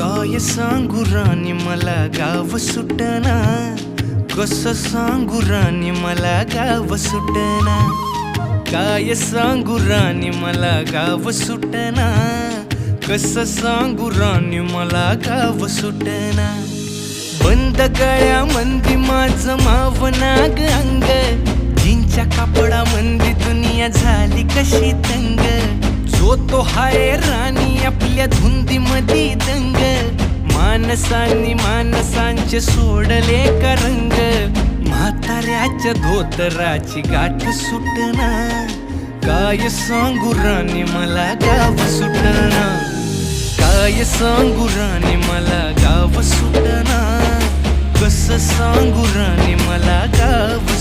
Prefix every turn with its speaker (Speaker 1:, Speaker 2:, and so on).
Speaker 1: काय सांगू राणी मला गाव सुटना, कसं सांगू राणी मला गाव सुटना. काय सांगू राणी मला गाव सुटना, कसं सांगू राणी मला गाव सुटना. बंद गळ्यामंदी माझं मावनाग अंग, जीनच्या कापडामंदी दुनिया झाली कशी तंग. जो तो हाय राणी आपल्या धुंदीमधी दंग, माणसांनी माणसांचे सोडले का रंग. म्हाताऱ्याच्या धोतराची गाठ सुटना, काय सांगू राणी मला गाव सुटना. काय सांगू राणी मला गाव सुटना, कसं सांगू राणी मला गाव